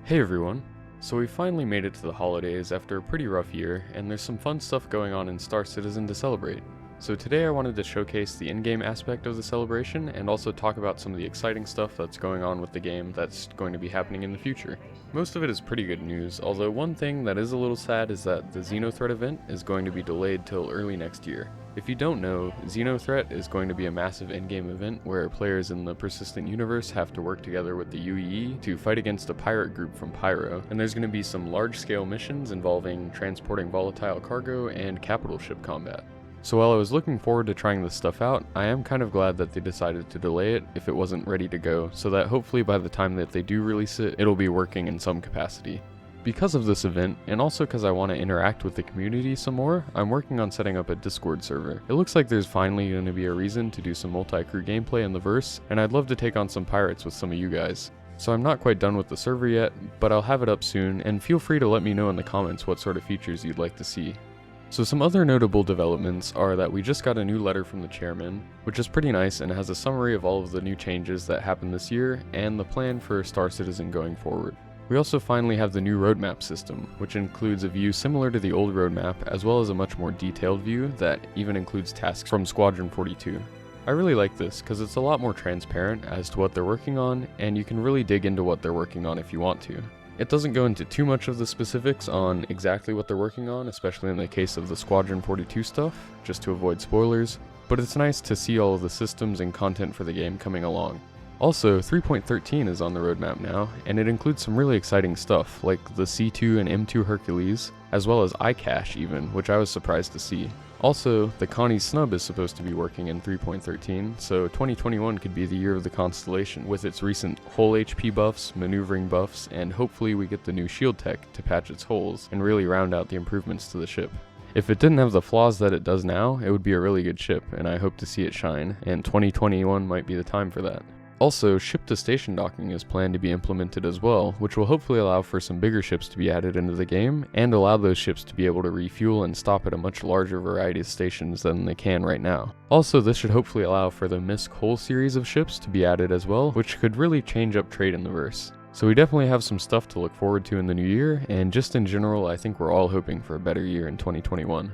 Hey everyone! So we finally made it to the holidays after a pretty rough year, and there's some fun stuff going on in Star Citizen to celebrate. So today I wanted to showcase the in-game aspect of the celebration, and also talk about some of the exciting stuff that's going on with the game that's going to be happening in the future. Most of it is pretty good news, although one thing that is a little sad is that the Xenothreat event is going to be delayed till early next year. If you don't know, Xenothreat is going to be a massive in-game event where players in the persistent universe have to work together with the UEE to fight against a pirate group from Pyro, and there's going to be some large-scale missions involving transporting volatile cargo and capital ship combat. So while I was looking forward to trying this stuff out, I am kind of glad that they decided to delay it if it wasn't ready to go, so that hopefully by the time that they do release it, it'll be working in some capacity. Because of this event, and also because I want to interact with the community some more, I'm working on setting up a Discord server. It looks like there's finally going to be a reason to do some multi-crew gameplay in the verse, and I'd love to take on some pirates with some of you guys. So I'm not quite done with the server yet, but I'll have it up soon, and feel free to let me know in the comments what sort of features you'd like to see. So some other notable developments are that we just got a new letter from the chairman, which is pretty nice and has a summary of all of the new changes that happened this year, and the plan for Star Citizen going forward. We also finally have the new roadmap system, which includes a view similar to the old roadmap, as well as a much more detailed view that even includes tasks from Squadron 42. I really like this because it's a lot more transparent as to what they're working on, and you can really dig into what they're working on if you want to. It doesn't go into too much of the specifics on exactly what they're working on, especially in the case of the Squadron 42 stuff, just to avoid spoilers, but it's nice to see all of the systems and content for the game coming along. Also, 3.13 is on the roadmap now, and it includes some really exciting stuff, like the C2 and M2 Hercules, as well as iCache even, which I was surprised to see. Also, the Connie Snub is supposed to be working in 3.13, so 2021 could be the year of the Constellation, with its recent hull HP buffs, maneuvering buffs, and hopefully we get the new shield tech to patch its holes and really round out the improvements to the ship. If it didn't have the flaws that it does now, it would be a really good ship, and I hope to see it shine, and 2021 might be the time for that. Also, ship-to-station docking is planned to be implemented as well, which will hopefully allow for some bigger ships to be added into the game, and allow those ships to be able to refuel and stop at a much larger variety of stations than they can right now. Also, this should hopefully allow for the MISC hull series of ships to be added as well, which could really change up trade in the verse. So we definitely have some stuff to look forward to in the new year, and just in general, I think we're all hoping for a better year in 2021.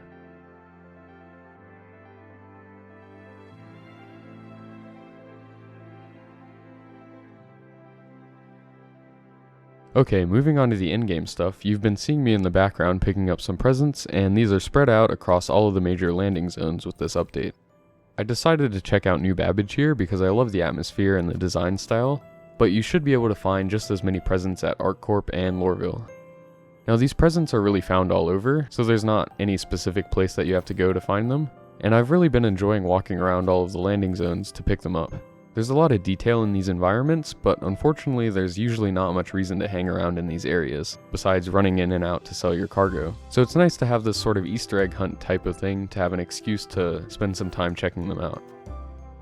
Okay, moving on to the in-game stuff, you've been seeing me in the background picking up some presents, and these are spread out across all of the major landing zones with this update. I decided to check out New Babbage here because I love the atmosphere and the design style, but you should be able to find just as many presents at ArcCorp and Lorville. Now these presents are really found all over, so there's not any specific place that you have to go to find them, and I've really been enjoying walking around all of the landing zones to pick them up. There's a lot of detail in these environments, but unfortunately there's usually not much reason to hang around in these areas, besides running in and out to sell your cargo. So it's nice to have this sort of Easter egg hunt type of thing to have an excuse to spend some time checking them out.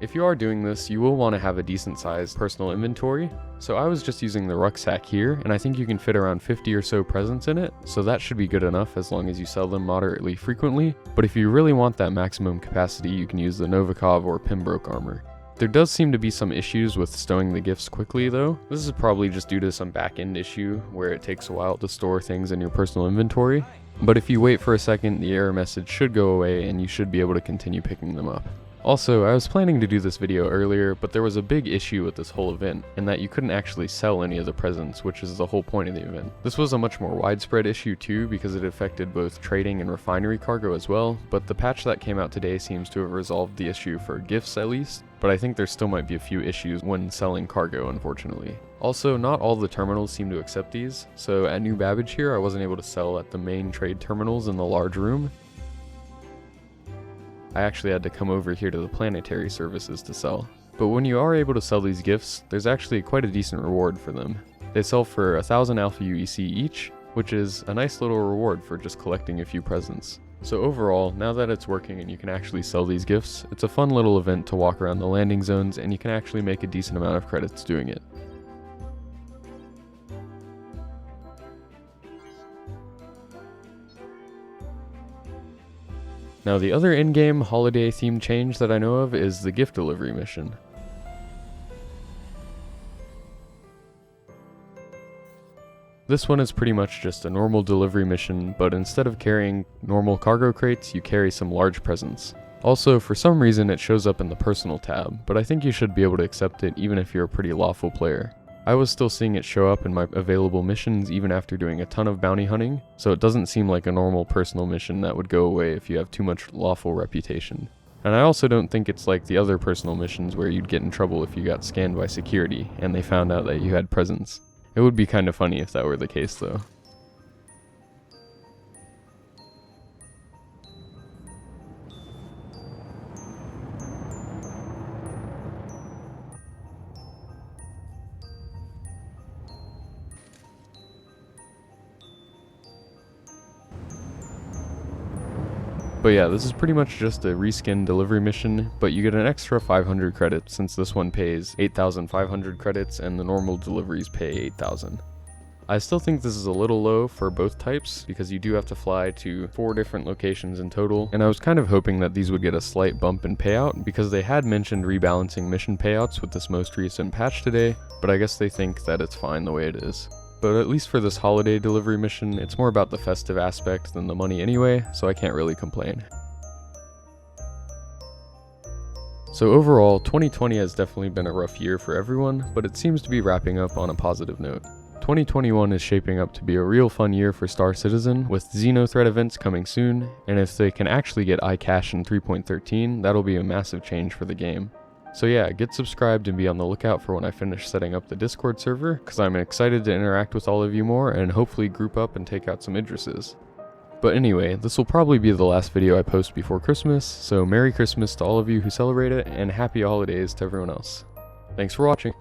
If you are doing this, you will want to have a decent sized personal inventory, so I was just using the rucksack here, and I think you can fit around 50 or so presents in it, so that should be good enough as long as you sell them moderately frequently, but if you really want that maximum capacity, you can use the Novikov or Pembroke armor. There does seem to be some issues with stowing the gifts quickly though. This is probably just due to some back-end issue where it takes a while to store things in your personal inventory, but if you wait for a second, the error message should go away and you should be able to continue picking them up. Also, I was planning to do this video earlier, but there was a big issue with this whole event, in that you couldn't actually sell any of the presents, which is the whole point of the event. This was a much more widespread issue too, because it affected both trading and refinery cargo as well, but the patch that came out today seems to have resolved the issue for gifts at least, but I think there still might be a few issues when selling cargo, unfortunately. Also, not all the terminals seem to accept these, so at New Babbage here I wasn't able to sell at the main trade terminals in the large room. I actually had to come over here to the planetary services to sell. But when you are able to sell these gifts, there's actually quite a decent reward for them. They sell for 1,000 Alpha UEC each, which is a nice little reward for just collecting a few presents. So overall, now that it's working and you can actually sell these gifts, it's a fun little event to walk around the landing zones and you can actually make a decent amount of credits doing it. Now the other in-game holiday themed change that I know of is the gift delivery mission. This one is pretty much just a normal delivery mission, but instead of carrying normal cargo crates, you carry some large presents. Also, for some reason it shows up in the personal tab, but I think you should be able to accept it even if you're a pretty lawful player. I was still seeing it show up in my available missions even after doing a ton of bounty hunting, so it doesn't seem like a normal personal mission that would go away if you have too much lawful reputation. And I also don't think it's like the other personal missions where you'd get in trouble if you got scanned by security and they found out that you had presents. It would be kind of funny if that were the case though. But yeah, this is pretty much just a reskin delivery mission, but you get an extra 500 credits since this one pays 8,500 credits and the normal deliveries pay 8,000. I still think this is a little low for both types because you do have to fly to 4 different locations in total, and I was kind of hoping that these would get a slight bump in payout because they had mentioned rebalancing mission payouts with this most recent patch today, but I guess they think that it's fine the way it is. But at least for this holiday delivery mission, it's more about the festive aspect than the money anyway, so I can't really complain. So overall, 2020 has definitely been a rough year for everyone, but it seems to be wrapping up on a positive note. 2021 is shaping up to be a real fun year for Star Citizen, with Xenothreat events coming soon, and if they can actually get iCache in 3.13, that'll be a massive change for the game. So yeah, get subscribed and be on the lookout for when I finish setting up the Discord server, because I'm excited to interact with all of you more and hopefully group up and take out some Idrises. But anyway, this will probably be the last video I post before Christmas, so Merry Christmas to all of you who celebrate it, and Happy Holidays to everyone else. Thanks for watching!